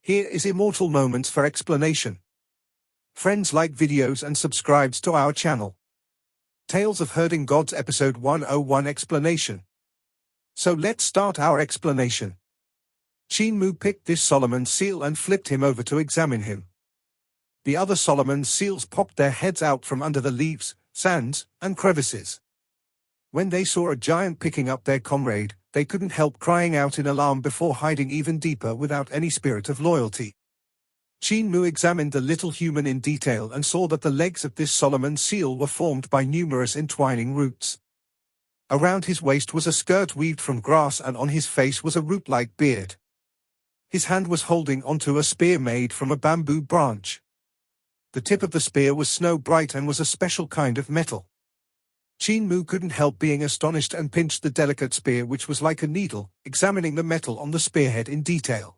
Here is Immortal Moments for explanation. Friends, like videos and subscribes to our channel. Tales of Herding Gods Episode 101 Explanation. So let's start our explanation. Qin Mu picked this Solomon seal and flipped him over to examine him. The other Solomon seals popped their heads out from under the leaves, sands, and crevices. When they saw a giant picking up their comrade, they couldn't help crying out in alarm before hiding even deeper without any spirit of loyalty. Qin Mu examined the little human in detail and saw that the legs of this Solomon seal were formed by numerous entwining roots. Around his waist was a skirt weaved from grass, and on his face was a root-like beard. His hand was holding onto a spear made from a bamboo branch. The tip of the spear was snow-bright and was a special kind of metal. Qin Mu couldn't help being astonished and pinched the delicate spear, which was like a needle, examining the metal on the spearhead in detail.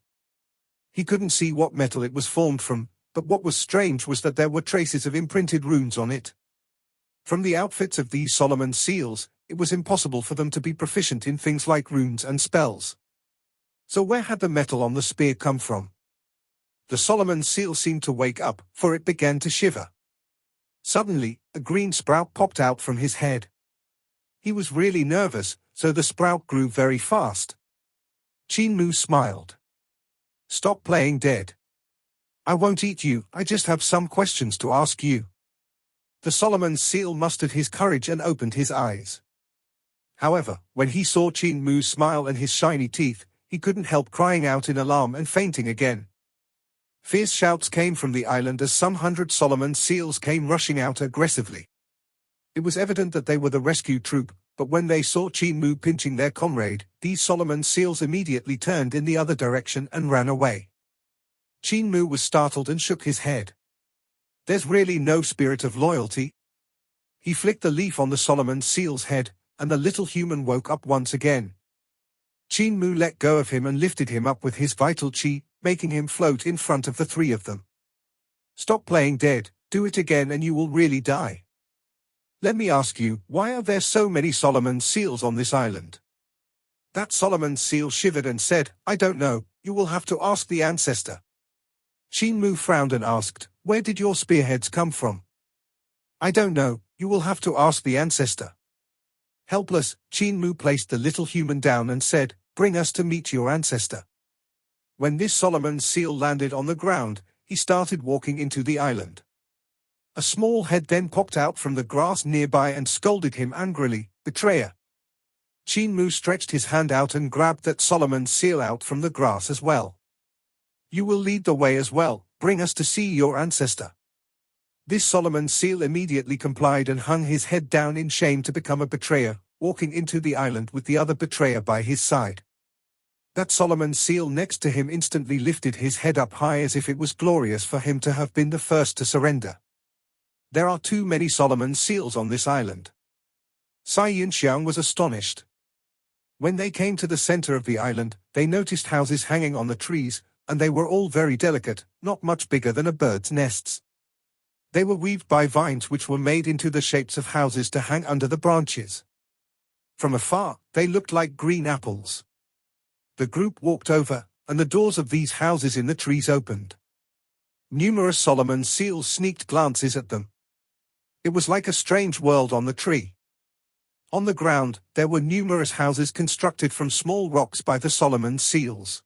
He couldn't see what metal it was formed from, but what was strange was that there were traces of imprinted runes on it. From the outfits of these Solomon seals, it was impossible for them to be proficient in things like runes and spells. So where had the metal on the spear come from? The Solomon seal seemed to wake up, for it began to shiver. Suddenly, a green sprout popped out from his head. He was really nervous, so the sprout grew very fast. Qin Mu smiled. "Stop playing dead. I won't eat you, I just have some questions to ask you." The Solomon seal mustered his courage and opened his eyes. However, when he saw Qin Mu's smile and his shiny teeth, he couldn't help crying out in alarm and fainting again. Fierce shouts came from the island as some 100 Solomon seals came rushing out aggressively. It was evident that they were the rescue troop, but when they saw Qin Mu pinching their comrade, these Solomon seals immediately turned in the other direction and ran away. Qin Mu was startled and shook his head. There's really no spirit of loyalty. He flicked the leaf on the Solomon seal's head, and the little human woke up once again. Qin Mu let go of him and lifted him up with his vital qi, making him float in front of the three of them. "Stop playing dead, do it again and you will really die. Let me ask you, why are there so many Solomon seals on this island?" That Solomon seal shivered and said, "I don't know, you will have to ask the ancestor." Qin Mu frowned and asked, "Where did your spearheads come from?" "I don't know, you will have to ask the ancestor." Helpless, Qin Mu placed the little human down and said, "Bring us to meet your ancestor." When this Solomon seal landed on the ground, he started walking into the island. A small head then popped out from the grass nearby and scolded him angrily, "Betrayer." Qin Mu stretched his hand out and grabbed that Solomon seal out from the grass as well. "You will lead the way as well, bring us to see your ancestor." This Solomon seal immediately complied and hung his head down in shame to become a betrayer, walking into the island with the other betrayer by his side. That Solomon seal next to him instantly lifted his head up high as if it was glorious for him to have been the first to surrender. There are too many Solomon seals on this island. Sai Yunxiang was astonished. When they came to the center of the island, they noticed houses hanging on the trees, and they were all very delicate, not much bigger than a bird's nests. They were weaved by vines which were made into the shapes of houses to hang under the branches. From afar, they looked like green apples. The group walked over, and the doors of these houses in the trees opened. Numerous Solomon seals sneaked glances at them. It was like a strange world on the tree. On the ground, there were numerous houses constructed from small rocks by the Solomon seals.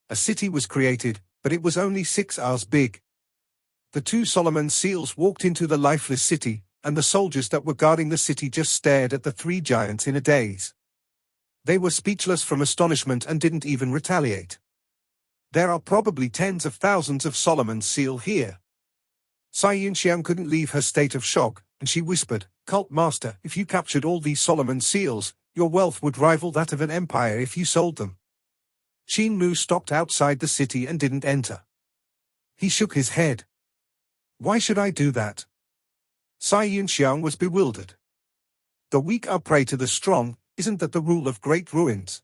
A city was created, but it was only 6 hours big. The 2 Solomon seals walked into the lifeless city, and the soldiers that were guarding the city just stared at the 3 giants in a daze. They were speechless from astonishment and didn't even retaliate. There are probably tens of thousands of Solomon seal here. Sai Yunxiang couldn't leave her state of shock, and she whispered, "Cult master, if you captured all these Solomon seals, your wealth would rival that of an empire if you sold them." Qin Mu stopped outside the city and didn't enter. He shook his head. "Why should I do that?" Sai Yunxiang was bewildered. "The weak are prey to the strong, isn't that the rule of great ruins?"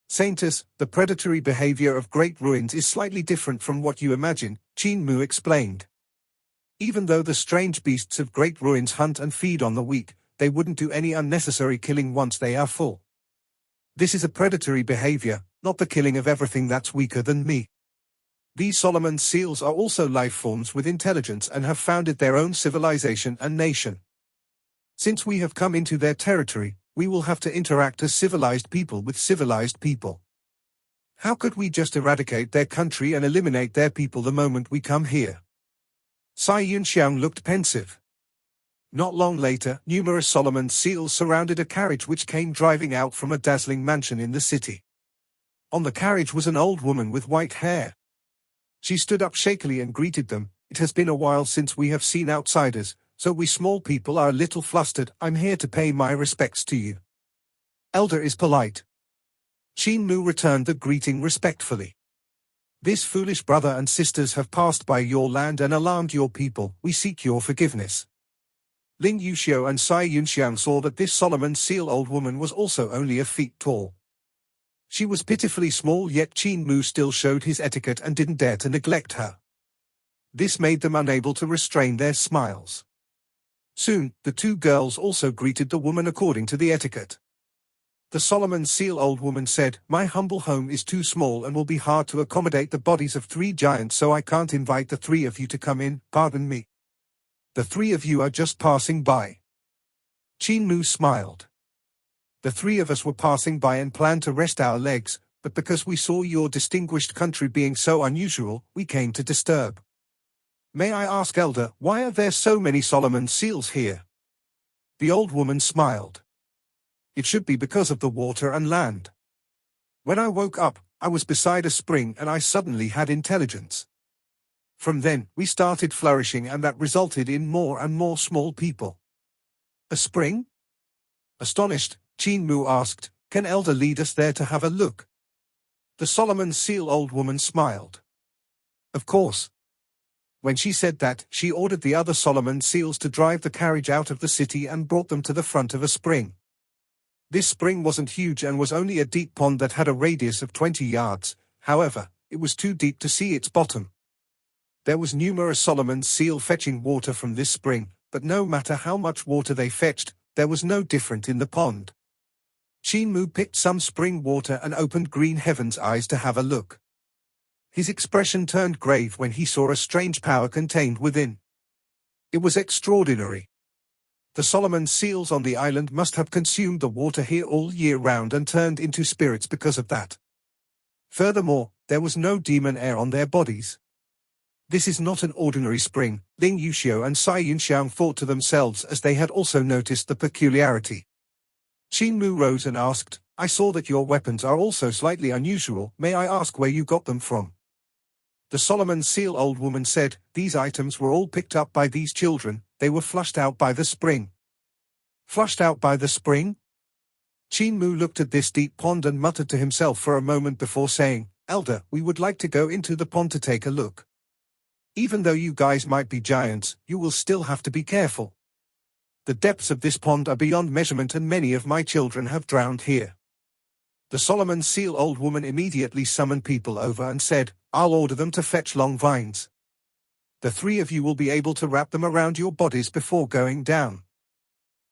"Saintus, the predatory behavior of great ruins is slightly different from what you imagine," Qin Mu explained. "Even though the strange beasts of great ruins hunt and feed on the weak, they wouldn't do any unnecessary killing once they are full. This is a predatory behavior, not the killing of everything that's weaker than me." These Solomon seals are also life forms with intelligence and have founded their own civilization and nation. Since we have come into their territory, we will have to interact as civilized people with civilized people. How could we just eradicate their country and eliminate their people the moment we come here? Sai Yunxiang looked pensive. Not long later, numerous Solomon seals surrounded a carriage which came driving out from a dazzling mansion in the city. On the carriage was an old woman with white hair. She stood up shakily and greeted them. It has been a while since we have seen outsiders, so we small people are a little flustered. I'm here to pay my respects to you. Elder is polite. Qin Mu returned the greeting respectfully. This foolish brother and sisters have passed by your land and alarmed your people. We seek your forgiveness. Ling Yuxiu and Sai Yunxiang saw that this Solomon seal old woman was also only a feet tall. She was pitifully small, yet Qin Mu still showed his etiquette and didn't dare to neglect her. This made them unable to restrain their smiles. Soon, the two girls also greeted the woman according to the etiquette. The Solomon seal old woman said, "My humble home is too small and will be hard to accommodate the bodies of 3 giants, so I can't invite the 3 of you to come in, pardon me. The 3 of you are just passing by." Qin Mu smiled. "The 3 of us were passing by and planned to rest our legs, but because we saw your distinguished country being so unusual, we came to disturb. May I ask, Elder, why are there so many Solomon seals here?" The old woman smiled. "It should be because of the water and land. When I woke up, I was beside a spring and I suddenly had intelligence. From then, we started flourishing and that resulted in more and more small people." "A spring?" Astonished, Qin Mu asked, "Can Elder lead us there to have a look?" The Solomon seal old woman smiled. "Of course." When she said that, she ordered the other Solomon seals to drive the carriage out of the city and brought them to the front of a spring. This spring wasn't huge and was only a deep pond that had a radius of 20 yards, however, it was too deep to see its bottom. There was numerous Solomon seal fetching water from this spring, but no matter how much water they fetched, there was no difference in the pond. Qin Mu picked some spring water and opened Green Heaven's eyes to have a look. His expression turned grave when he saw a strange power contained within. It was extraordinary. The Solomon seals on the island must have consumed the water here all year round and turned into spirits because of that. Furthermore, there was no demon air on their bodies. This is not an ordinary spring, Ling Yuxiu and Sai Yunxiang thought to themselves as they had also noticed the peculiarity. Qin Mu rose and asked, "I saw that your weapons are also slightly unusual. May I ask where you got them from?" The Solomon seal old woman said, "These items were all picked up by these children. They were flushed out by the spring." "Flushed out by the spring?" Qin Mu looked at this deep pond and muttered to himself for a moment before saying, "Elder, we would like to go into the pond to take a look. Even though you guys might be giants, you will still have to be careful. The depths of this pond are beyond measurement and many of my children have drowned here." The Solomon seal old woman immediately summoned people over and said, "I'll order them to fetch long vines. The 3 of you will be able to wrap them around your bodies before going down.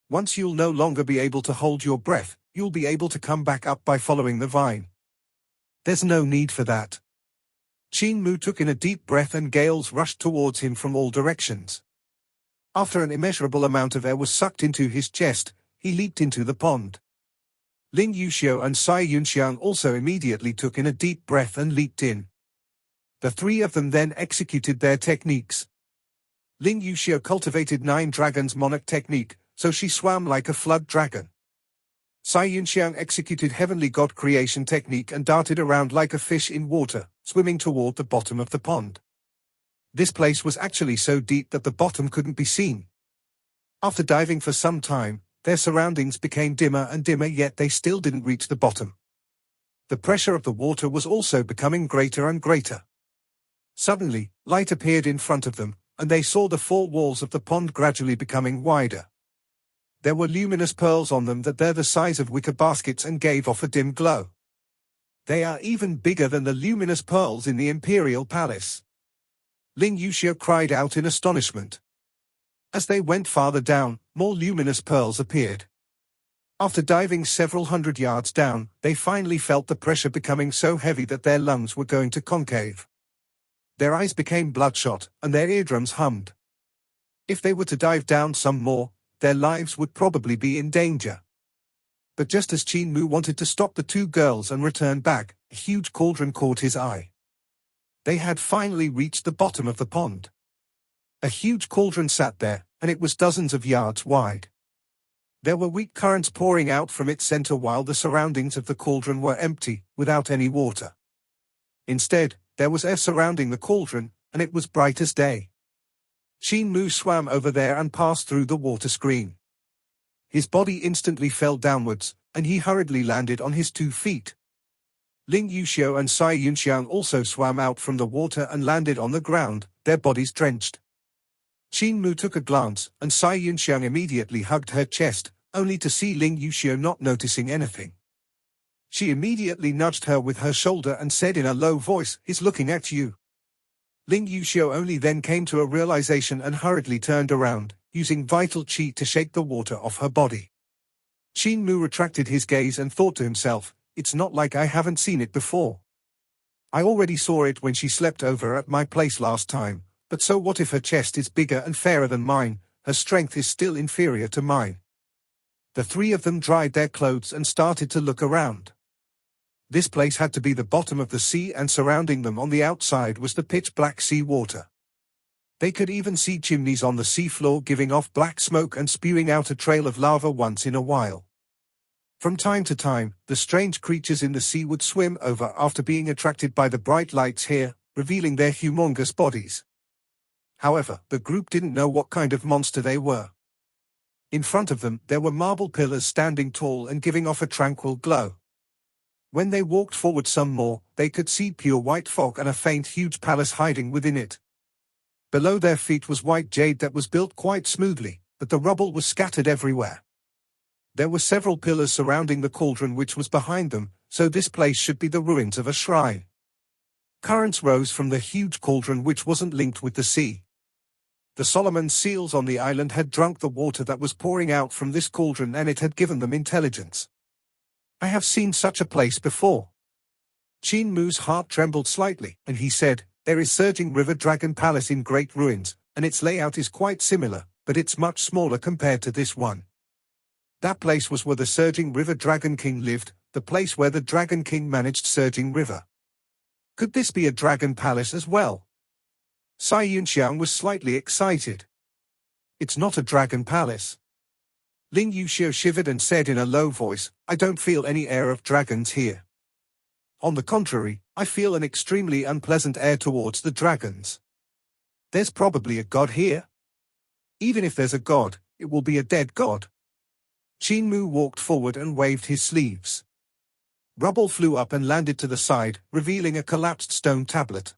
Once you'll no longer be able to hold your breath, you'll be able to come back up by following the vine." "There's no need for that." Qin Mu took in a deep breath and gales rushed towards him from all directions. After an immeasurable amount of air was sucked into his chest, he leaped into the pond. Ling Yuxiu and Sai Yunxiang also immediately took in a deep breath and leaped in. The 3 of them then executed their techniques. Ling Yuxiu cultivated 9 dragons monarch technique, so she swam like a flood dragon. Sai Yunxiang executed heavenly god creation technique and darted around like a fish in water, swimming toward the bottom of the pond. This place was actually so deep that the bottom couldn't be seen. After diving for some time, their surroundings became dimmer and dimmer, yet they still didn't reach the bottom. The pressure of the water was also becoming greater and greater. Suddenly, light appeared in front of them, and they saw the 4 walls of the pond gradually becoming wider. There were luminous pearls on them that they're the size of wicker baskets and gave off a dim glow. They are even bigger than the luminous pearls in the imperial palace. Ling Yuxiu cried out in astonishment. As they went farther down, more luminous pearls appeared. After diving several hundred yards down, they finally felt the pressure becoming so heavy that their lungs were going to concave. Their eyes became bloodshot, and their eardrums hummed. If they were to dive down some more, their lives would probably be in danger. But just as Qin Mu wanted to stop the two girls and return back, a huge cauldron caught his eye. They had finally reached the bottom of the pond. A huge cauldron sat there, and it was dozens of yards wide. There were weak currents pouring out from its center while the surroundings of the cauldron were empty, without any water. Instead, there was air surrounding the cauldron, and it was bright as day. Qin Mu swam over there and passed through the water screen. His body instantly fell downwards, and he hurriedly landed on his 2 feet. Ling Yuxiu and Cai Yunxiang also swam out from the water and landed on the ground, their bodies drenched. Qin Mu took a glance, and Cai Yunxiang immediately hugged her chest, only to see Ling Yuxiu not noticing anything. She immediately nudged her with her shoulder and said in a low voice, "He's looking at you." Ling Yuxiu only then came to a realization and hurriedly turned around, using vital qi to shake the water off her body. Qin Mu retracted his gaze and thought to himself, "It's not like I haven't seen it before. I already saw it when she slept over at my place last time, but so what if her chest is bigger and fairer than mine, her strength is still inferior to mine?" The 3 of them dried their clothes and started to look around. This place had to be the bottom of the sea, and surrounding them on the outside was the pitch-black sea water. They could even see chimneys on the seafloor giving off black smoke and spewing out a trail of lava once in a while. From time to time, the strange creatures in the sea would swim over after being attracted by the bright lights here, revealing their humongous bodies. However, the group didn't know what kind of monster they were. In front of them, there were marble pillars standing tall and giving off a tranquil glow. When they walked forward some more, they could see pure white fog and a faint huge palace hiding within it. Below their feet was white jade that was built quite smoothly, but the rubble was scattered everywhere. There were several pillars surrounding the cauldron which was behind them, so this place should be the ruins of a shrine. Currents rose from the huge cauldron which wasn't linked with the sea. The Solomon seals on the island had drunk the water that was pouring out from this cauldron, and it had given them intelligence. "I have seen such a place before." Qin Mu's heart trembled slightly, and he said, "There is Surging River Dragon Palace in Great Ruins, and its layout is quite similar, but it's much smaller compared to this one. That place was where the Surging River Dragon King lived, the place where the Dragon King managed Surging River. Could this be a dragon palace as well?" Cai Yunxiang was slightly excited. "It's not a dragon palace." Ling Yuxiu shivered and said in a low voice, "I don't feel any air of dragons here. On the contrary, I feel an extremely unpleasant air towards the dragons. There's probably a god here. Even if there's a god, it will be a dead god." Qin Mu walked forward and waved his sleeves. Rubble flew up and landed to the side, revealing a collapsed stone tablet.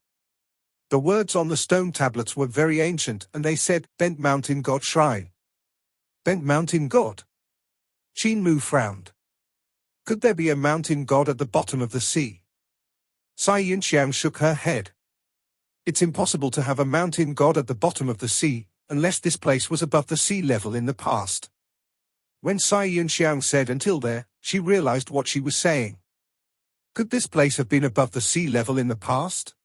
The words on the stone tablets were very ancient, and they said, "Bent Mountain God Shrine." Bent Mountain God? Qin Mu frowned. Could there be a mountain god at the bottom of the sea? Cai Yunxiang shook her head. It's impossible to have a mountain god at the bottom of the sea, unless this place was above the sea level in the past. When Cai Yunxiang said "until there," she realized what she was saying. Could this place have been above the sea level in the past?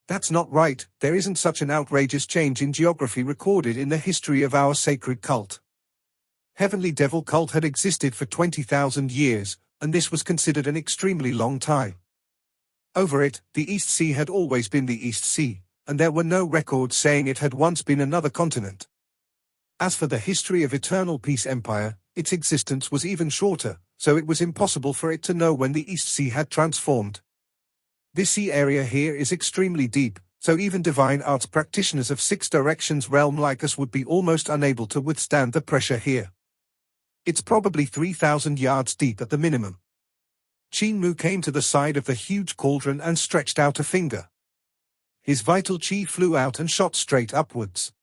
That's not right, there isn't such an outrageous change in geography recorded in the history of our sacred cult. Heavenly Devil cult had existed for 20,000 years, and this was considered an extremely long time. Over it, the East Sea had always been the East Sea, and there were no records saying it had once been another continent. As for the history of Eternal Peace Empire, its existence was even shorter, so it was impossible for it to know when the East Sea had transformed. This sea area here is extremely deep, so even divine arts practitioners of 6 directions realm like us would be almost unable to withstand the pressure here. It's probably 3,000 yards deep at the minimum. Qin Mu came to the side of the huge cauldron and stretched out a finger. His vital qi flew out and shot straight upwards.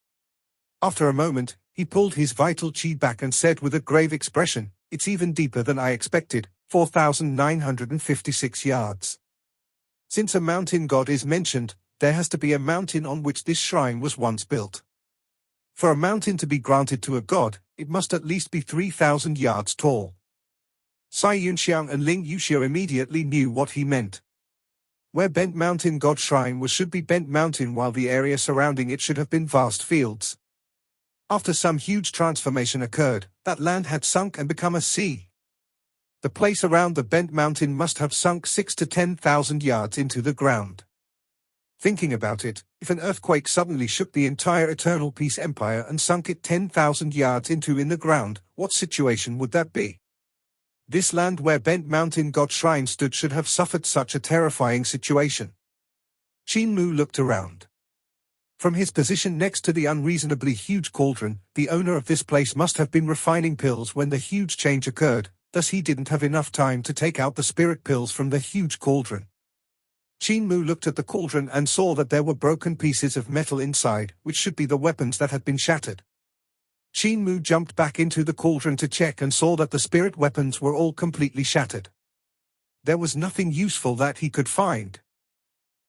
After a moment, he pulled his vital qi back and said with a grave expression, "It's even deeper than I expected, 4,956 yards. Since a mountain god is mentioned, there has to be a mountain on which this shrine was once built. For a mountain to be granted to a god, it must at least be 3,000 yards tall." Cai Yunxiang and Ling Yuxiu immediately knew what he meant. Where Bent Mountain God Shrine was should be Bent Mountain, while the area surrounding it should have been vast fields. After some huge transformation occurred, that land had sunk and become a sea. The place around the Bent Mountain must have sunk 6,000 to 10,000 yards into the ground. Thinking about it, if an earthquake suddenly shook the entire Eternal Peace Empire and sunk it 10,000 yards in the ground, what situation would that be? This land where Bent Mountain God Shrine stood should have suffered such a terrifying situation. Qin Mu looked around. From his position next to the unreasonably huge cauldron, the owner of this place must have been refining pills when the huge change occurred, thus he didn't have enough time to take out the spirit pills from the huge cauldron. Qin Mu looked at the cauldron and saw that there were broken pieces of metal inside, which should be the weapons that had been shattered. Qin Mu jumped back into the cauldron to check and saw that the spirit weapons were all completely shattered. There was nothing useful that he could find.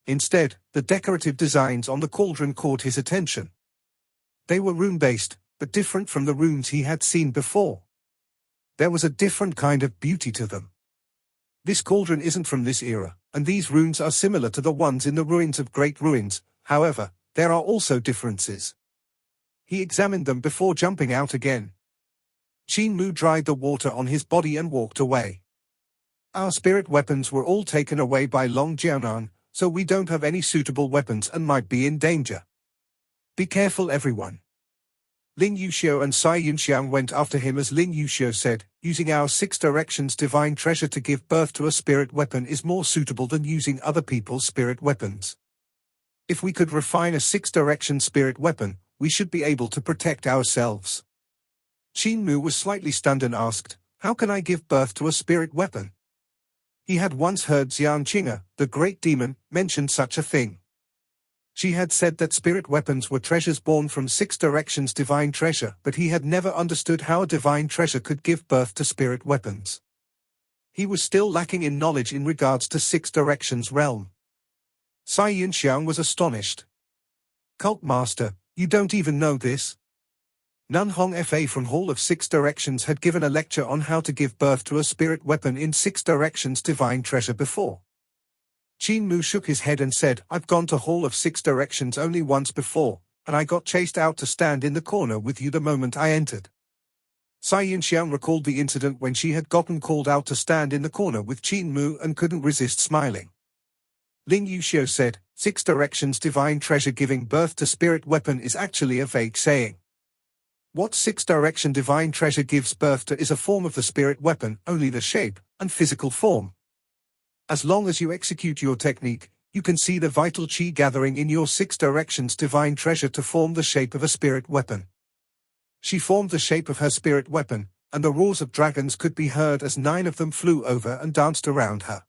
Instead, the decorative designs on the cauldron caught his attention. They were rune-based, but different from the runes he had seen before. There was a different kind of beauty to them. This cauldron isn't from this era, and these runes are similar to the ones in the ruins of Great Ruins. However, there are also differences. He examined them before jumping out again. Qin Mu dried the water on his body and walked away. Our spirit weapons were all taken away by Long Jianan, so we don't have any suitable weapons and might be in danger. Be careful, everyone. Ling Yuxiu and Cai Yunxiang went after him as Ling Yuxiu said, using our 6 directions divine treasure to give birth to a spirit weapon is more suitable than using other people's spirit weapons. If we could refine a 6 direction spirit weapon, we should be able to protect ourselves. Qin Mu was slightly stunned and asked, how can I give birth to a spirit weapon? He had once heard Xian Qing'e, the great demon, mention such a thing. She had said that spirit weapons were treasures born from 6 directions divine treasure, but he had never understood how a divine treasure could give birth to spirit weapons. He was still lacking in knowledge in regards to 6 directions realm. Cai Yunxiang was astonished. Cult Master, you don't even know this? Nun Hong Fa from Hall of 6 Directions had given a lecture on how to give birth to a spirit weapon in 6 Directions divine treasure before. Qin Mu shook his head and said, I've gone to Hall of 6 Directions only once before, and I got chased out to stand in the corner with you the moment I entered. Cai Yunxiang recalled the incident when she had gotten called out to stand in the corner with Qin Mu and couldn't resist smiling. Ling Yuxiu said, 6 Directions divine treasure giving birth to spirit weapon is actually a vague saying. What 6 direction divine treasure gives birth to is a form of the spirit weapon, only the shape and physical form. As long as you execute your technique, you can see the vital qi gathering in your 6 directions divine treasure to form the shape of a spirit weapon. She formed the shape of her spirit weapon, and the roars of dragons could be heard as 9 of them flew over and danced around her.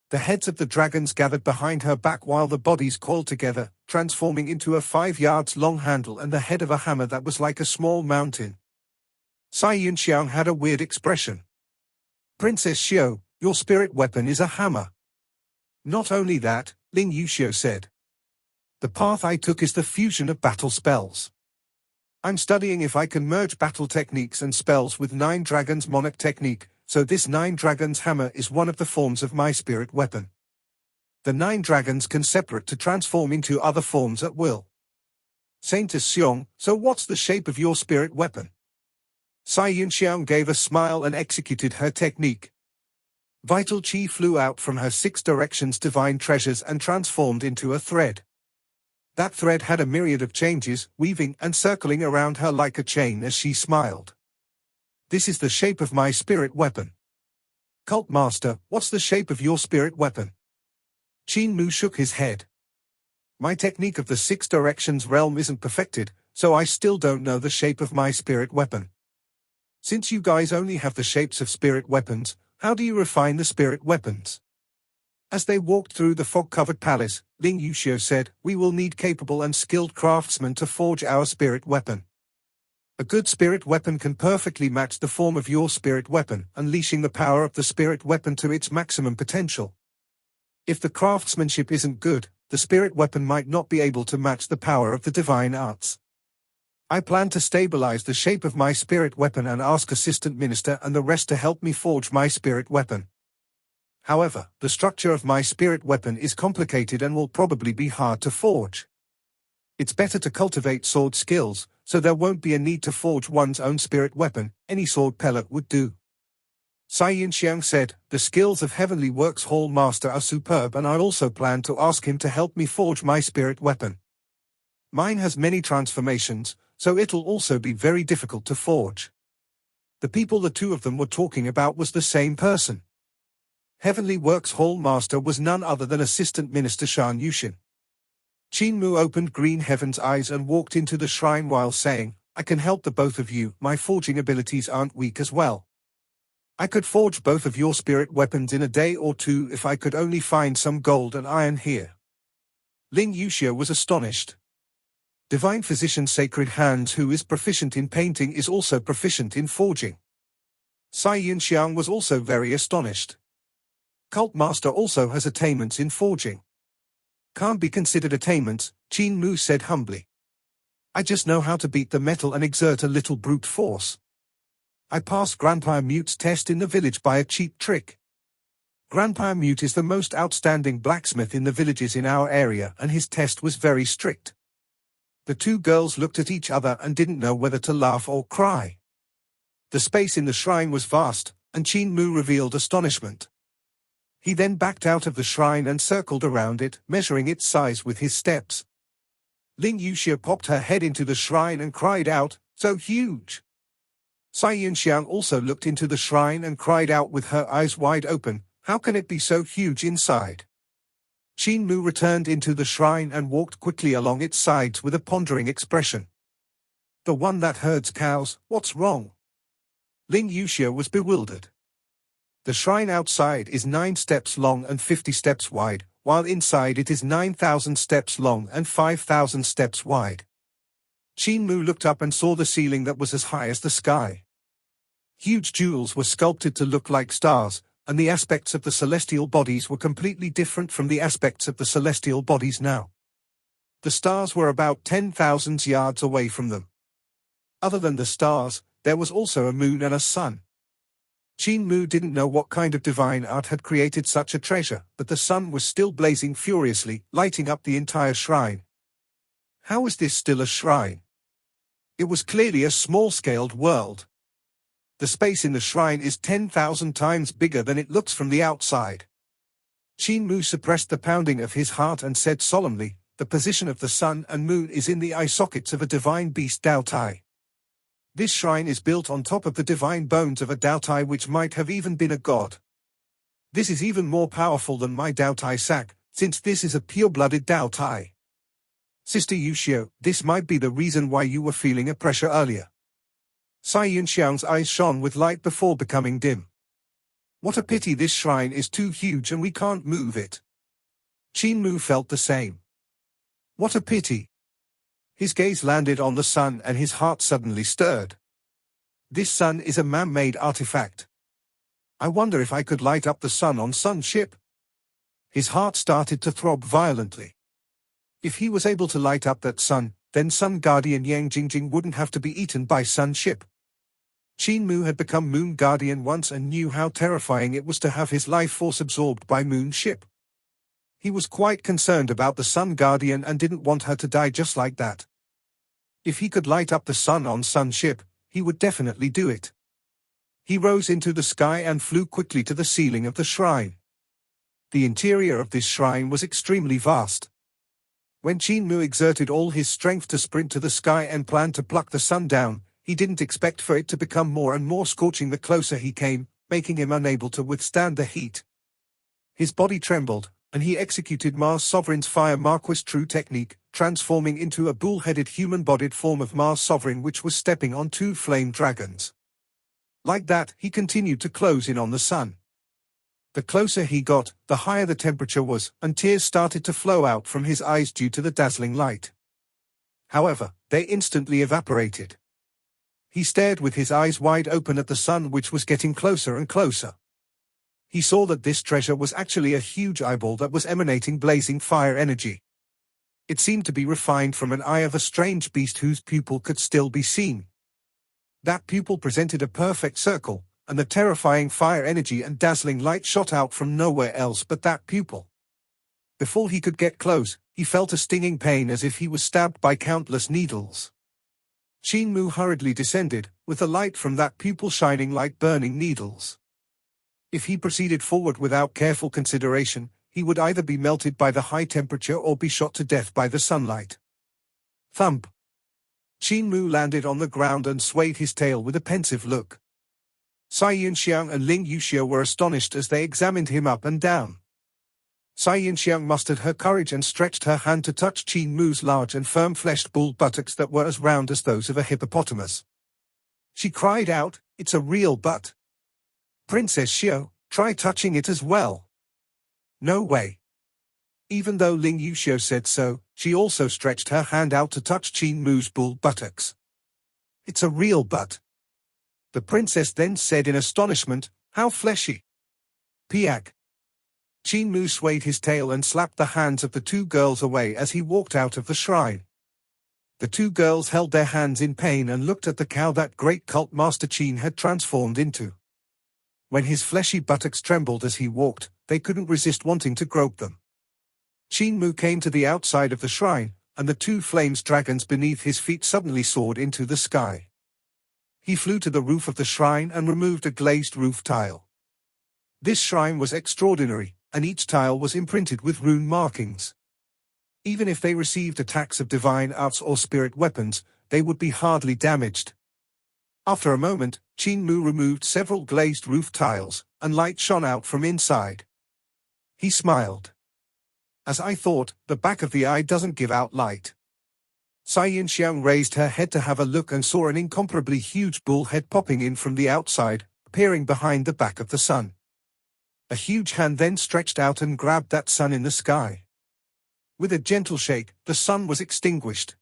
The heads of the dragons gathered behind her back while the bodies coiled together, transforming into a 5 yards long handle and the head of a hammer that was like a small mountain. Cai Yunxiang had a weird expression. Princess Xiu, your spirit weapon is a hammer. Not only that, Ling Yuxiu said. The path I took is the fusion of battle spells. I'm studying if I can merge battle techniques and spells with 9 dragons monarch technique, so this 9 dragons hammer is one of the forms of my spirit weapon. The 9 dragons can separate to transform into other forms at will. Saintess Xiong, so what's the shape of your spirit weapon? Cai Yunxiang gave a smile and executed her technique. Vital qi flew out from her 6 directions divine treasures and transformed into a thread. That thread had a myriad of changes, weaving and circling around her like a chain as she smiled. This is the shape of my spirit weapon. Cult Master, what's the shape of your spirit weapon? Qin Mu shook his head. My technique of the 6 directions realm isn't perfected, so I still don't know the shape of my spirit weapon. Since you guys only have the shapes of spirit weapons, how do you refine the spirit weapons? As they walked through the fog-covered palace, Ling Yuxiu said, we will need capable and skilled craftsmen to forge our spirit weapon. A good spirit weapon can perfectly match the form of your spirit weapon, unleashing the power of the spirit weapon to its maximum potential. If the craftsmanship isn't good, the spirit weapon might not be able to match the power of the divine arts. I plan to stabilize the shape of my spirit weapon and ask Assistant Minister and the rest to help me forge my spirit weapon. However, the structure of my spirit weapon is complicated and will probably be hard to forge. It's better to cultivate sword skills, so there won't be a need to forge one's own spirit weapon. Any sword pellet would do. Sai Yinxiang said, the skills of Heavenly Works Hall Master are superb, and I also plan to ask him to help me forge my spirit weapon. Mine has many transformations, so it'll also be very difficult to forge. The people the two of them were talking about was the same person. Heavenly Works Hall Master was none other than Assistant Minister Shan Yushin. Qin Mu opened Green Heaven's eyes and walked into the shrine while saying, I can help the both of you, my forging abilities aren't weak as well. I could forge both of your spirit weapons in a day or two if I could only find some gold and iron here. Ling Yuxia was astonished. Divine Physician Sacred Hands, who is proficient in painting, is also proficient in forging. Sai Yinxiang was also very astonished. Cult Master also has attainments in forging. Can't be considered attainments, Qin Mu said humbly. I just know how to beat the metal and exert a little brute force. I passed Grandpa Mute's test in the village by a cheap trick. Grandpa Mute is the most outstanding blacksmith in the villages in our area, and his test was very strict. The two girls looked at each other and didn't know whether to laugh or cry. The space in the shrine was vast, and Qin Mu revealed astonishment. He then backed out of the shrine and circled around it, measuring its size with his steps. Ling Yuxia popped her head into the shrine and cried out, so huge! Sai Yinxiang also looked into the shrine and cried out with her eyes wide open, how can it be so huge inside? Qin Mu returned into the shrine and walked quickly along its sides with a pondering expression. The one that herds cows, what's wrong? Ling Yuxia was bewildered. The shrine outside is 9 steps long and 50 steps wide, while inside it is 9,000 steps long and 5,000 steps wide. Qin Mu looked up and saw the ceiling that was as high as the sky. Huge jewels were sculpted to look like stars, and the aspects of the celestial bodies were completely different from the aspects of the celestial bodies now. The stars were about 10,000 yards away from them. Other than the stars, there was also a moon and a sun. Qin Mu didn't know what kind of divine art had created such a treasure, but the sun was still blazing furiously, lighting up the entire shrine. How is this still a shrine? It was clearly a small-scaled world. The space in the shrine is 10,000 times bigger than it looks from the outside. Qin Mu suppressed the pounding of his heart and said solemnly, the position of the sun and moon is in the eye sockets of a divine beast Dao Tai. This shrine is built on top of the divine bones of a Dao Tai which might have even been a god. This is even more powerful than my Dao Tai sack, since this is a pure-blooded Dao Tai. Sister Yuxia, this might be the reason why you were feeling a pressure earlier. Sai Yinxiang's eyes shone with light before becoming dim. What a pity this shrine is too huge and we can't move it. Qin Mu felt the same. What a pity. His gaze landed on the sun and his heart suddenly stirred. This sun is a man-made artifact. I wonder if I could light up the sun on Sun Ship. His heart started to throb violently. If he was able to light up that sun, then Sun Guardian Yang Jingjing wouldn't have to be eaten by Sun Ship. Qin Mu had become Moon Guardian once and knew how terrifying it was to have his life force absorbed by Moon Ship. He was quite concerned about the Sun Guardian and didn't want her to die just like that. If he could light up the sun on Sun Ship, he would definitely do it. He rose into the sky and flew quickly to the ceiling of the shrine. The interior of this shrine was extremely vast. When Qin Mu exerted all his strength to sprint to the sky and planned to pluck the sun down, he didn't expect for it to become more and more scorching the closer he came, making him unable to withstand the heat. His body trembled, and he executed Mars Sovereign's Fire Marquis True technique, transforming into a bull-headed human-bodied form of Mars Sovereign which was stepping on 2 flame dragons. Like that, he continued to close in on the sun. The closer he got, the higher the temperature was, and tears started to flow out from his eyes due to the dazzling light. However, they instantly evaporated. He stared with his eyes wide open at the sun which was getting closer and closer. He saw that this treasure was actually a huge eyeball that was emanating blazing fire energy. It seemed to be refined from an eye of a strange beast whose pupil could still be seen. That pupil presented a perfect circle, and the terrifying fire energy and dazzling light shot out from nowhere else but that pupil. Before he could get close, he felt a stinging pain as if he was stabbed by countless needles. Qin Mu hurriedly descended, with the light from that pupil shining like burning needles. If he proceeded forward without careful consideration, he would either be melted by the high temperature or be shot to death by the sunlight. Thump! Qin Mu landed on the ground and swayed his tail with a pensive look. Cai Yunxiang and Ling Yuxiu were astonished as they examined him up and down. Cai Yunxiang mustered her courage and stretched her hand to touch Qin Mu's large and firm-fleshed bull buttocks that were as round as those of a hippopotamus. She cried out, "It's a real butt! Princess Xiu, try touching it as well." "No way." Even though Ling Yuxiu said so, she also stretched her hand out to touch Qin Mu's bull buttocks. "It's a real butt." The princess then said in astonishment, "How fleshy!" Piak. Qin Mu swayed his tail and slapped the hands of the two girls away as he walked out of the shrine. The two girls held their hands in pain and looked at the cow that great cult master Qin had transformed into. When his fleshy buttocks trembled as he walked, they couldn't resist wanting to grope them. Qin Mu came to the outside of the shrine, and the two flames dragons beneath his feet suddenly soared into the sky. He flew to the roof of the shrine and removed a glazed roof tile. This shrine was extraordinary, and each tile was imprinted with rune markings. Even if they received attacks of divine arts or spirit weapons, they would be hardly damaged. After a moment, Qin Mu removed several glazed roof tiles, and light shone out from inside. He smiled. "As I thought, the back of the eye doesn't give out light." Cai Yunxiang raised her head to have a look and saw an incomparably huge bull head popping in from the outside, appearing behind the back of the sun. A huge hand then stretched out and grabbed that sun in the sky. With a gentle shake, the sun was extinguished.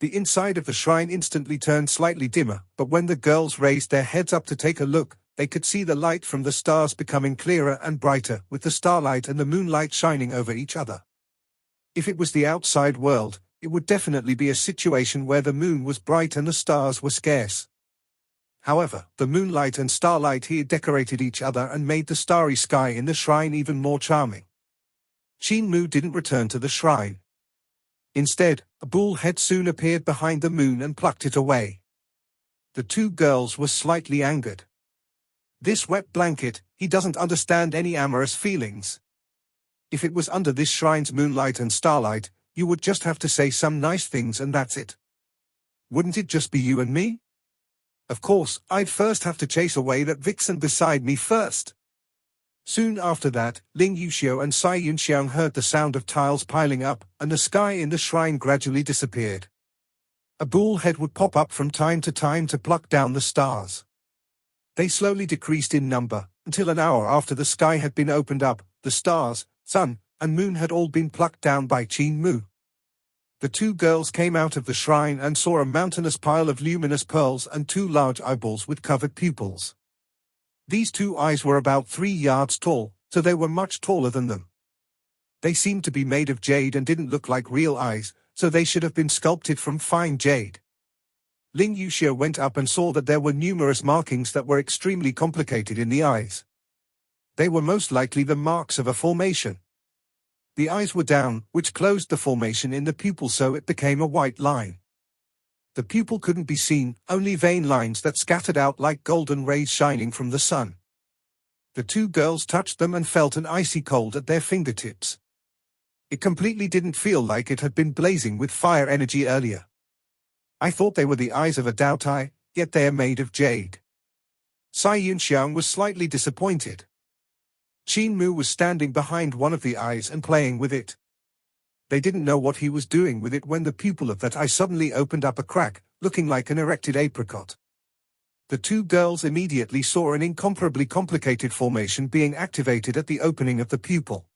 The inside of the shrine instantly turned slightly dimmer, but when the girls raised their heads up to take a look, they could see the light from the stars becoming clearer and brighter, with the starlight and the moonlight shining over each other. If it was the outside world, it would definitely be a situation where the moon was bright and the stars were scarce. However, the moonlight and starlight here decorated each other and made the starry sky in the shrine even more charming. Qin Mu didn't return to the shrine. Instead, a bull head soon appeared behind the moon and plucked it away. The two girls were slightly angered. "This wet blanket, he doesn't understand any amorous feelings. If it was under this shrine's moonlight and starlight, you would just have to say some nice things and that's it. Wouldn't it just be you and me? Of course, I'd first have to chase away that vixen beside me first." Soon after that, Ling Yuxiu and Cai Yunxiang heard the sound of tiles piling up, and the sky in the shrine gradually disappeared. A bull head would pop up from time to pluck down the stars. They slowly decreased in number, until an hour after the sky had been opened up, the stars, sun, and moon had all been plucked down by Qin Mu. The two girls came out of the shrine and saw a mountainous pile of luminous pearls and two large eyeballs with covered pupils. These two eyes were about 3 yards tall, so they were much taller than them. They seemed to be made of jade and didn't look like real eyes, so they should have been sculpted from fine jade. Ling Yuxiu went up and saw that there were numerous markings that were extremely complicated in the eyes. They were most likely the marks of a formation. The eyes were down, which closed the formation in the pupil so it became a white line. The pupil couldn't be seen, only vein lines that scattered out like golden rays shining from the sun. The two girls touched them and felt an icy cold at their fingertips. It completely didn't feel like it had been blazing with fire energy earlier. "I thought they were the eyes of a Dao Tai, yet they are made of jade." Cai Yunxiang was slightly disappointed. Qin Mu was standing behind one of the eyes and playing with it. They didn't know what he was doing with it when the pupil of that eye suddenly opened up a crack, looking like an erected apricot. The two girls immediately saw an incomparably complicated formation being activated at the opening of the pupil.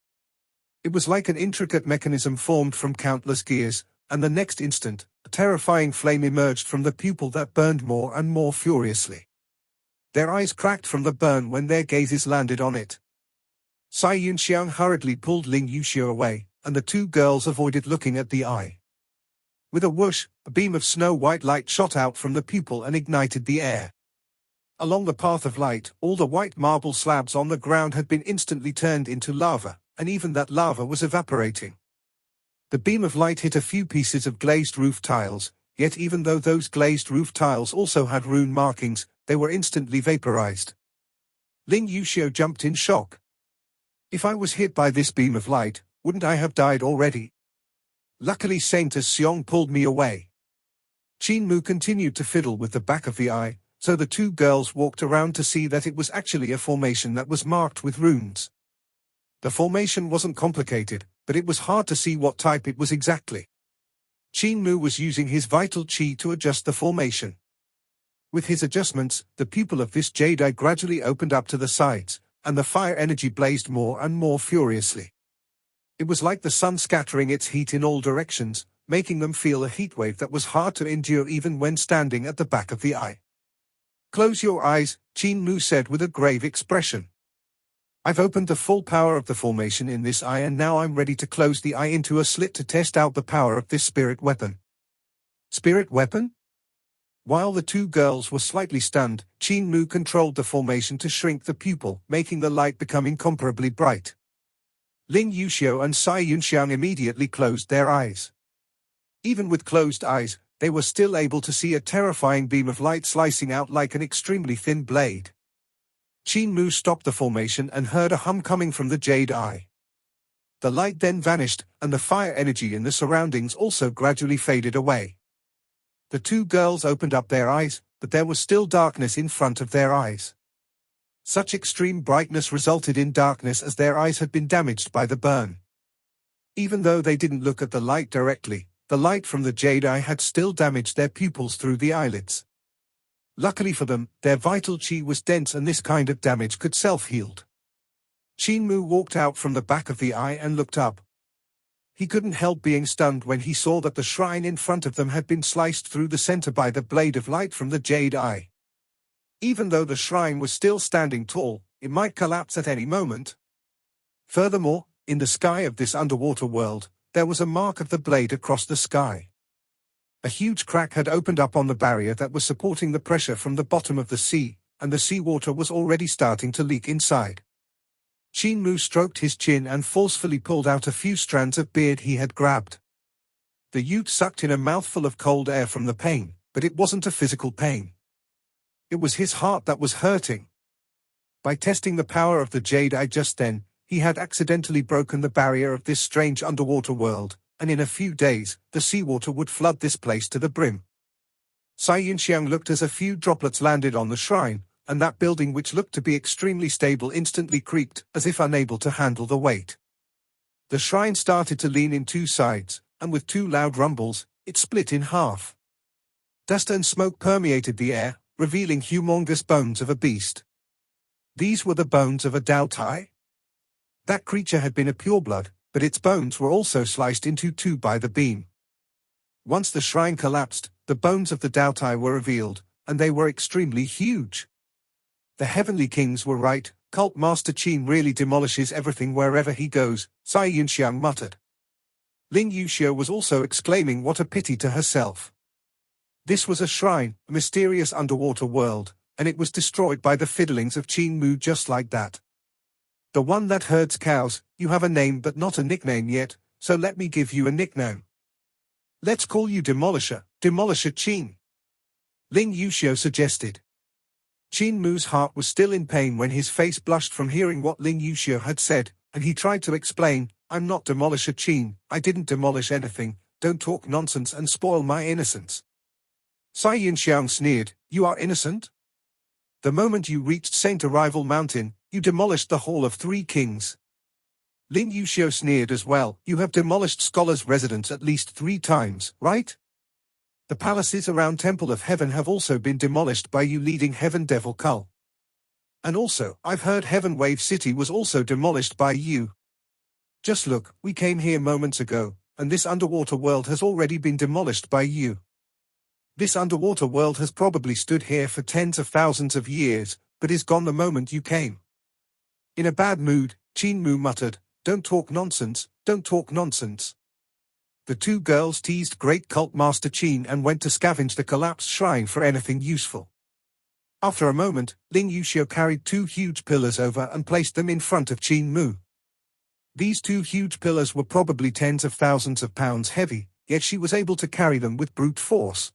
It was like an intricate mechanism formed from countless gears, and the next instant, a terrifying flame emerged from the pupil that burned more and more furiously. Their eyes cracked from the burn when their gazes landed on it. Cai Yunxiang hurriedly pulled Ling Yuxiu away, and the two girls avoided looking at the eye. With a whoosh, a beam of snow-white light shot out from the pupil and ignited the air. Along the path of light, all the white marble slabs on the ground had been instantly turned into lava, and even that lava was evaporating. The beam of light hit a few pieces of glazed roof tiles, yet even though those glazed roof tiles also had rune markings, they were instantly vaporized. Ling Yuxiu jumped in shock. If I was hit by this beam of light, wouldn't I have died already? Luckily Saintess Xiong pulled me away. Qin Mu continued to fiddle with the back of the eye, so the two girls walked around to see that it was actually a formation that was marked with runes. The formation wasn't complicated, but it was hard to see what type it was exactly. Qin Mu was using his vital qi to adjust the formation. With his adjustments, the pupil of this jade eye gradually opened up to the sides, and the fire energy blazed more and more furiously. It was like the sun scattering its heat in all directions, making them feel a heat wave that was hard to endure even when standing at the back of the eye. "Close your eyes," Qin Mu said with a grave expression. "I've opened the full power of the formation in this eye and now I'm ready to close the eye into a slit to test out the power of this spirit weapon." Spirit weapon? While the two girls were slightly stunned, Qin Mu controlled the formation to shrink the pupil, making the light become incomparably bright. Ling Yuxiu and Cai Yunxiang immediately closed their eyes. Even with closed eyes, they were still able to see a terrifying beam of light slicing out like an extremely thin blade. Qin Mu stopped the formation and heard a hum coming from the jade eye. The light then vanished, and the fire energy in the surroundings also gradually faded away. The two girls opened up their eyes, but there was still darkness in front of their eyes. Such extreme brightness resulted in darkness as their eyes had been damaged by the burn. Even though they didn't look at the light directly, the light from the jade eye had still damaged their pupils through the eyelids. Luckily for them, their vital qi was dense and this kind of damage could self-heal. Qin Mu walked out from the back of the eye and looked up. He couldn't help being stunned when he saw that the shrine in front of them had been sliced through the center by the blade of light from the jade eye. Even though the shrine was still standing tall, it might collapse at any moment. Furthermore, in the sky of this underwater world, there was a mark of the blade across the sky. A huge crack had opened up on the barrier that was supporting the pressure from the bottom of the sea, and the seawater was already starting to leak inside. Qin Mu stroked his chin and forcefully pulled out a few strands of beard he had grabbed. The youth sucked in a mouthful of cold air from the pain, but it wasn't a physical pain. It was his heart that was hurting. By testing the power of the jade eye just then, he had accidentally broken the barrier of this strange underwater world, and in a few days, the seawater would flood this place to the brim. Cai Yunxiang looked as a few droplets landed on the shrine, and that building which looked to be extremely stable instantly creaked, as if unable to handle the weight. The shrine started to lean in two sides, and with two loud rumbles, it split in half. Dust and smoke permeated the air, revealing humongous bones of a beast. These were the bones of a Dao Tai? That creature had been a pureblood, but its bones were also sliced into two by the beam. Once the shrine collapsed, the bones of the Dao Tai were revealed, and they were extremely huge. The heavenly kings were right, Cult Master Qin really demolishes everything wherever he goes, Cai Yunxiang muttered. Ling Yuxiu was also exclaiming what a pity to herself. This was a shrine, a mysterious underwater world, and it was destroyed by the fiddlings of Qin Mu just like that. The one that herds cows, you have a name but not a nickname yet, so let me give you a nickname. Let's call you Demolisher, Demolisher Qin. Ling Yuxiu suggested. Qin Mu's heart was still in pain when his face blushed from hearing what Ling Yuxiu had said, and he tried to explain, I'm not Demolisher Qin, I didn't demolish anything, don't talk nonsense and spoil my innocence. Cai Yunxiang sneered, you are innocent? The moment you reached Saint Arrival Mountain, you demolished the Hall of Three Kings. Ling Yuxiu sneered as well, you have demolished scholars' residence at least 3 times, right? The palaces around Temple of Heaven have also been demolished by you leading Heaven Devil Cult. And also, I've heard Heaven Wave City was also demolished by you. Just look, we came here moments ago, and this underwater world has already been demolished by you. This underwater world has probably stood here for tens of thousands of years, but is gone the moment you came. In a bad mood, Qin Mu muttered, don't talk nonsense, don't talk nonsense. The two girls teased Great Cult Master Qin and went to scavenge the collapsed shrine for anything useful. After a moment, Ling Yuxiu carried 2 huge pillars over and placed them in front of Qin Mu. These 2 huge pillars were probably tens of thousands of pounds heavy, yet she was able to carry them with brute force.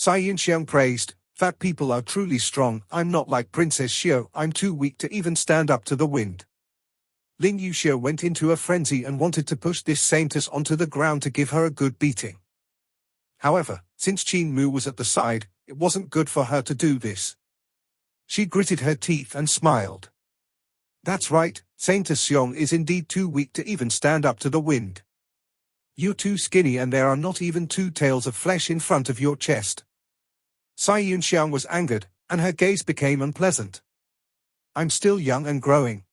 Cai Yunxiang praised, "Fat people are truly strong. I'm not like Princess Xiao. I'm too weak to even stand up to the wind." Ling Yuxiu went into a frenzy and wanted to push this saintess onto the ground to give her a good beating. However, since Qin Mu was at the side, it wasn't good for her to do this. She gritted her teeth and smiled. "That's right, Saintess Xiong is indeed too weak to even stand up to the wind. You're too skinny and there are not even 2 tails of flesh in front of your chest." Cai Yunxiang was angered, and her gaze became unpleasant. "I'm still young and growing.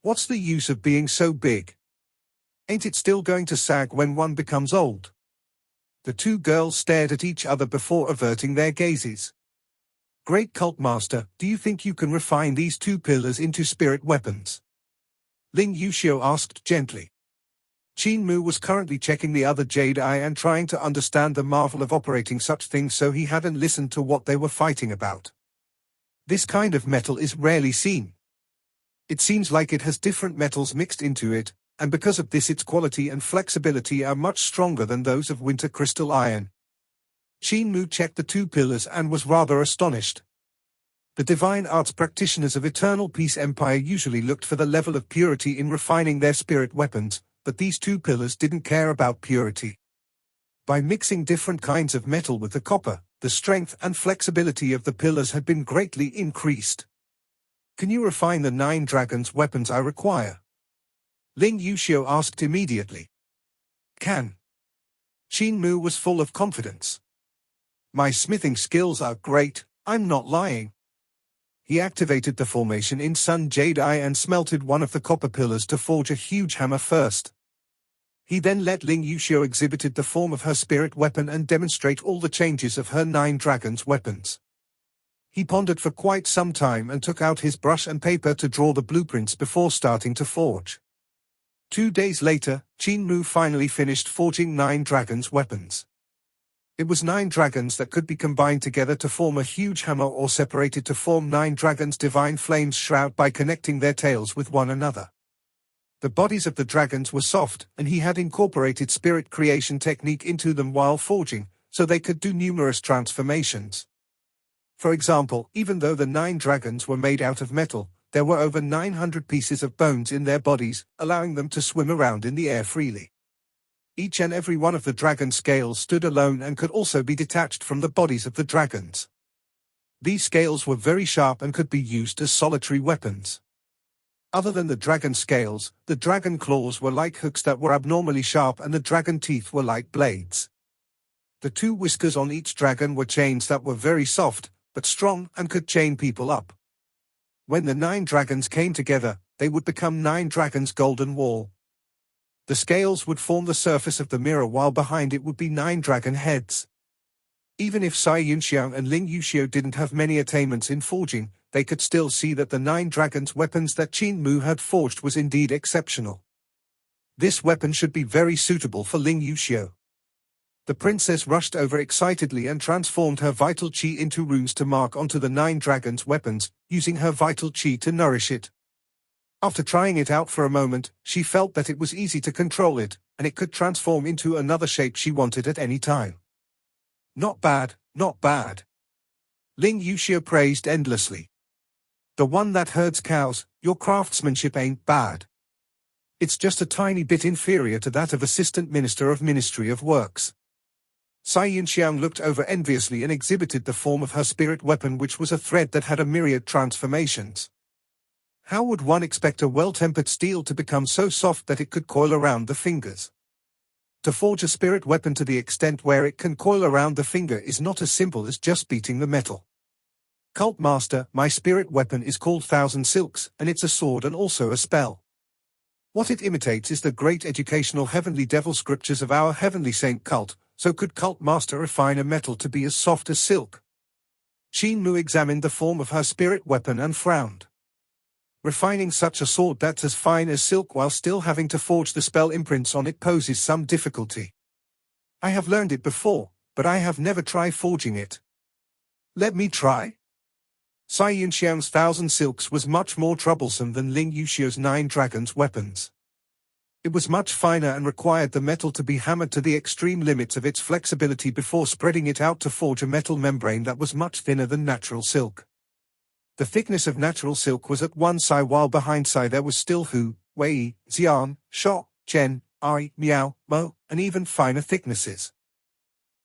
What's the use of being so big? Ain't it still going to sag when one becomes old?" The 2 girls stared at each other before averting their gazes. "Great cult master, do you think you can refine these 2 pillars into spirit weapons?" Ling Yuxiu asked gently. Qin Mu was currently checking the other jade eye and trying to understand the marvel of operating such things, so he hadn't listened to what they were fighting about. This kind of metal is rarely seen. It seems like it has different metals mixed into it, and because of this its quality and flexibility are much stronger than those of winter crystal iron. Qin Mu checked the 2 pillars and was rather astonished. The divine arts practitioners of Eternal Peace Empire usually looked for the level of purity in refining their spirit weapons, but these 2 pillars didn't care about purity. By mixing different kinds of metal with the copper, the strength and flexibility of the pillars had been greatly increased. "Can you refine the 9 dragons' weapons I require?" Ling Yuxiu asked immediately. "Can." Qin Mu was full of confidence. "My smithing skills are great, I'm not lying." He activated the formation in Sun Jade Eye and smelted one of the copper pillars to forge a huge hammer first. He then let Ling Yuxiu exhibited the form of her spirit weapon and demonstrate all the changes of her 9 dragons' weapons. He pondered for quite some time and took out his brush and paper to draw the blueprints before starting to forge. 2 days later, Qin Mu finally finished forging 9 dragons' weapons. It was 9 dragons that could be combined together to form a huge hammer or separated to form 9 dragons' divine flames shroud by connecting their tails with one another. The bodies of the dragons were soft, and he had incorporated spirit creation technique into them while forging, so they could do numerous transformations. For example, even though the 9 dragons were made out of metal, there were over 900 pieces of bones in their bodies, allowing them to swim around in the air freely. Each and every one of the dragon scales stood alone and could also be detached from the bodies of the dragons. These scales were very sharp and could be used as solitary weapons. Other than the dragon scales, the dragon claws were like hooks that were abnormally sharp, and the dragon teeth were like blades. The 2 whiskers on each dragon were chains that were very soft, but strong and could chain people up. When the 9 dragons came together, they would become 9 dragons' golden wall. The scales would form the surface of the mirror, while behind it would be 9 dragon heads. Even if Cai Yunxiang and Ling Yuxiu didn't have many attainments in forging, they could still see that the 9 dragons' weapons that Qin Mu had forged was indeed exceptional. This weapon should be very suitable for Ling Yuxiu. The princess rushed over excitedly and transformed her vital qi into runes to mark onto the 9 dragons' weapons, using her vital qi to nourish it. After trying it out for a moment, she felt that it was easy to control it, and it could transform into another shape she wanted at any time. "Not bad, not bad." Ling Yuxiu praised endlessly. "The one that herds cows, your craftsmanship ain't bad. It's just a tiny bit inferior to that of Assistant Minister of Ministry of Works." Cai Yunxiang looked over enviously and exhibited the form of her spirit weapon, which was a thread that had a myriad transformations. How would one expect a well-tempered steel to become so soft that it could coil around the fingers? To forge a spirit weapon to the extent where it can coil around the finger is not as simple as just beating the metal. "Cult Master, my spirit weapon is called Thousand Silks, and it's a sword and also a spell. What it imitates is the great educational heavenly devil scriptures of our heavenly saint cult, so could Cult Master refine a metal to be as soft as silk?" Qin Mu examined the form of her spirit weapon and frowned. Refining such a sword that's as fine as silk while still having to forge the spell imprints on it poses some difficulty. "I have learned it before, but I have never tried forging it." "Let me try." Cai Yunxiang's 1,000 silks was much more troublesome than Ling Yuxiu's 9 dragons' weapons. It was much finer and required the metal to be hammered to the extreme limits of its flexibility before spreading it out to forge a metal membrane that was much thinner than natural silk. The thickness of natural silk was at one side, while behind side there was still Hu, Wei, Xian, Shou, Chen, Ai, Miao, Mo, and even finer thicknesses.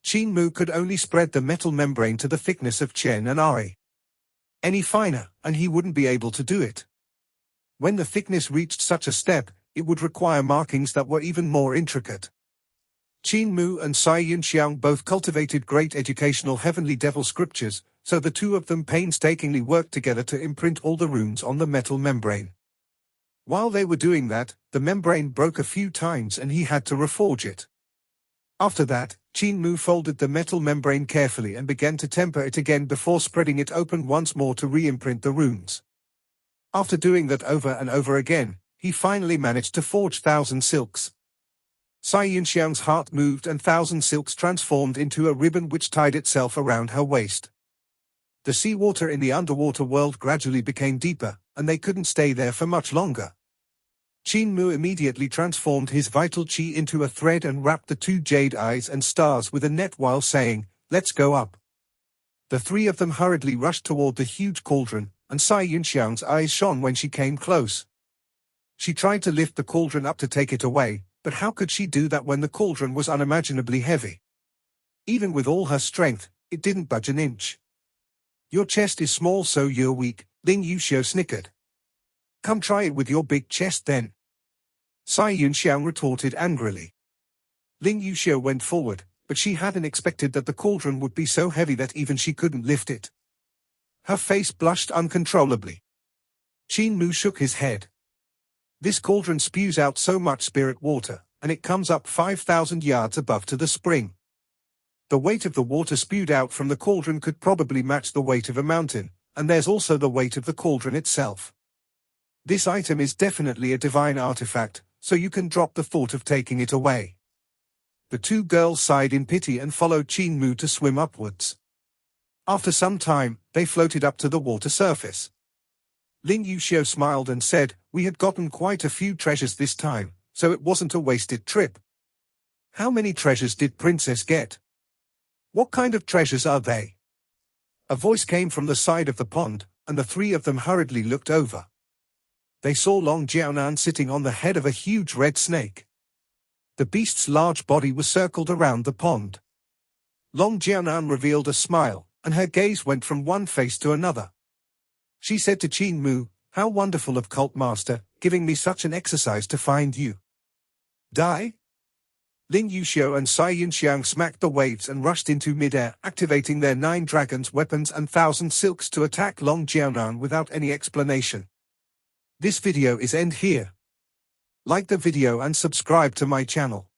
Qin Mu could only spread the metal membrane to the thickness of Chen and Ai. Any finer, and he wouldn't be able to do it. When the thickness reached such a step, it would require markings that were even more intricate. Qin Mu and Cai Yunxiang both cultivated great educational heavenly devil scriptures, so the two of them painstakingly worked together to imprint all the runes on the metal membrane. While they were doing that, the membrane broke a few times and he had to reforge it. After that, Qin Mu folded the metal membrane carefully and began to temper it again before spreading it open once more to re-imprint the runes. After doing that over and over again, he finally managed to forge 1,000 silks. Cai Yunxiang's heart moved and 1,000 silks transformed into a ribbon which tied itself around her waist. The seawater in the underwater world gradually became deeper, and they couldn't stay there for much longer. Qin Mu immediately transformed his vital qi into a thread and wrapped the 2 jade eyes and stars with a net while saying, "Let's go up." The 3 of them hurriedly rushed toward the huge cauldron, and Cai Yunxiang's eyes shone when she came close. She tried to lift the cauldron up to take it away, but how could she do that when the cauldron was unimaginably heavy? Even with all her strength, it didn't budge an inch. "Your chest is small, so you're weak," Ling Yuxiu snickered. "Come try it with your big chest then," Cai Yunxiang retorted angrily. Ling Yuxiu went forward, but she hadn't expected that the cauldron would be so heavy that even she couldn't lift it. Her face blushed uncontrollably. Qin Mu shook his head. "This cauldron spews out so much spirit water, and it comes up 5,000 yards above to the spring. The weight of the water spewed out from the cauldron could probably match the weight of a mountain, and there's also the weight of the cauldron itself. This item is definitely a divine artifact, so you can drop the thought of taking it away." The 2 girls sighed in pity and followed Qin Mu to swim upwards. After some time, they floated up to the water surface. Ling Yuxiu smiled and said, "We had gotten quite a few treasures this time, so it wasn't a wasted trip." "How many treasures did Princess get? What kind of treasures are they?" A voice came from the side of the pond, and the 3 of them hurriedly looked over. They saw Long Jiaonan sitting on the head of a huge red snake. The beast's large body was circled around the pond. Long Jiaonan revealed a smile, and her gaze went from one face to another. She said to Qin Mu, "How wonderful of Cult Master, giving me such an exercise to find you." "Die?" Ling Yuxiu and Cai Yunxiang smacked the waves and rushed into midair, activating their 9 dragons' weapons and 1,000 silks to attack Long Jiaonan without any explanation. This video is end here. Like the video and subscribe to my channel.